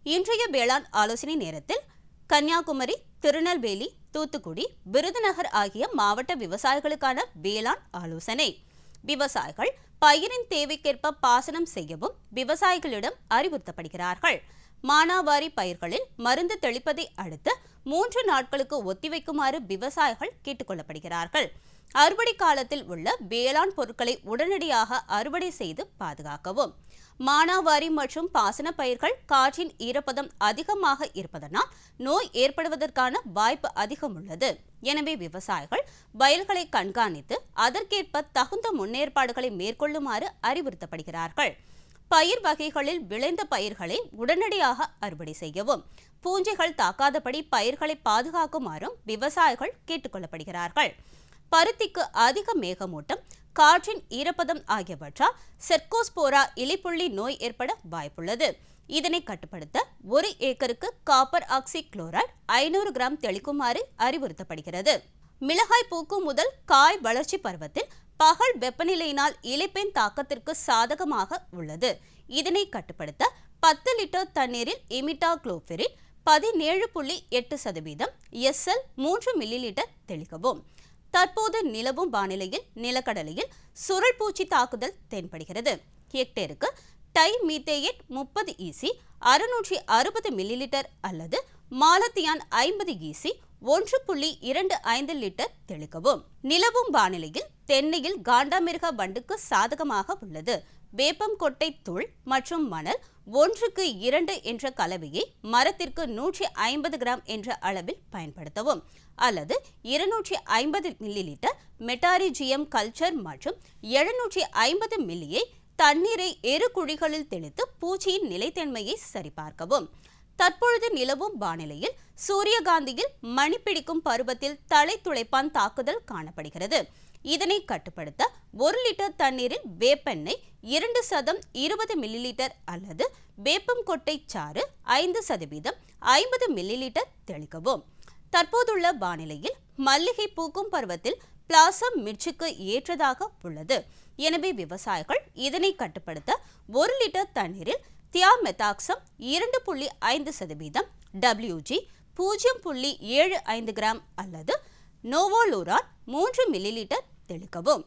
இன்றைய வேளாண் ஆலோசனை நேரத்தில் கன்னியாகுமரி, திருநெல்வேலி, தூத்துக்குடி, விருதுநகர் ஆகிய மாவட்ட விவசாயிகளுக்கான வேளாண் ஆலோசனை. விவசாயிகள் பயிரின் தேவைக்கேற்ப பாசனம் செய்யவும் விவசாயிகளிடம் அறிவுறுத்தப்படுகிறார்கள். மானாவாரி பயிர்களில் மருந்து தெளிப்பதை அடுத்து 3 நாட்களுக்கு ஒத்திவைக்குமாறு விவசாயிகள் கேட்டுக் கொள்ளப்படுகிறார்கள். அறுவடை காலத்தில் உள்ள வேளாண் பொருட்களை உடனடியாக அறுவடை செய்து பாதுகாக்கவும். மானாவாரி மற்றும் பாசன பயிர்கள் காற்றின் ஈரப்பதம் அதிகமாக இருப்பதனால் நோய் ஏற்படுவதற்கான வாய்ப்பு அதிகம் உள்ளது. எனவே விவசாயிகள் வயல்களை கண்காணித்து அதற்கேற்ப தகுந்த முன்னேற்பாடுகளை மேற்கொள்ளுமாறு அறிவுறுத்தப்படுகிறார்கள். பயிர் வகைகளில் விளைந்த பயிர்களை உடனடியாக அறுவடை செய்யவும். பூஞ்சைகள் தாக்காதபடி பயிர்களை பாதுகாக்குமாறும் விவசாயிகள் கேட்டுக் கொள்ளப்படுகிறார்கள். பருத்திக்கு அதிக மேகமூட்டம், காற்றின் ஈரப்பதம் ஆகியவற்றால் செர்கோஸ்போரா இலைப்புள்ளி நோய் ஏற்பட வாய்ப்புள்ளது. இதனை கட்டுப்படுத்த 1 ஏக்கருக்கு காப்பர் ஆக்சி குளோரைடு 500 கிராம் தெளிக்குமாறு அறிவுறுத்தப்படுகிறது. மிளகாய் பூக்கும் முதல் காய் வளர்ச்சி பருவத்தில் பகல் வெப்பநிலையினால் இலைப்பெண் தாக்கத்திற்கு சாதகமாக உள்ளது. இதனை கட்டுப்படுத்த 10 லிட்டர் தண்ணீரில் இமிடாக்ளோபிரிட் 17.8% SL 3 மில்லிலிட்டர் தெளிக்கவும். தற்போது நிலவும் வானிலையில் நிலக்கடலையில் சுருள் பூச்சி தாக்குதல் தென்படுகிறது. ஹெக்டேருக்கு டை மீத்தேயேட் 30 EC 660 மில்லிலிட்டர் அல்லது மாலத்தியான் 50 EC 1.25 லிட்டர் தெளிக்கவும். நிலவும் வானிலையில் தென்னையில் காண்டாமிருக வண்டுக்கு சாதகமாக உள்ளது. வேப்பம் கொட்டை தூள் மற்றும் மணல் 1:2 என்ற கலவையை மரத்திற்கு 150 கிராம் என்ற அளவில் பயன்படுத்தவும் அல்லது 250 மில்லிலிட்டர் மெட்டாரிஜியம் கல்ச்சர் மற்றும் 750 மில்லியை தண்ணீரை 2 குழிகளில் தெளித்து பூச்சியின் நிலைத்தன்மையை சரிபார்க்கவும். தற்பொழுது நிலவும் வானிலையில் சூரியகாந்தியில் மணி பிடிக்கும் பருவத்தில் தலை துளைப்பான் தாக்குதல் காணப்படுகிறது. இதனை கட்டுப்படுத்த 1 லிட்டர் தண்ணீரில் வேப்பெண்ணெய் 2% 20 மில்லிலிட்டர் அல்லது வேப்பம் கொட்டை சாறு 5% 50 மில்லிலிட்டர் தெளிக்கவும். தற்போதுள்ள வானிலையில் மல்லிகை பூக்கும் பருவத்தில் பிளாசம் மிர்ச்சுக்கு ஏற்றதாக உள்ளது. எனவே விவசாயிகள் இதனை கட்டுப்படுத்த 1 லிட்டர் தண்ணீரில் தியாமெத்தாக்சம் 2.5% WG 0.75 கிராம் அல்லது நோவோலூரான் 3 மில்லிலிட்டர் தெளிக்கவும்.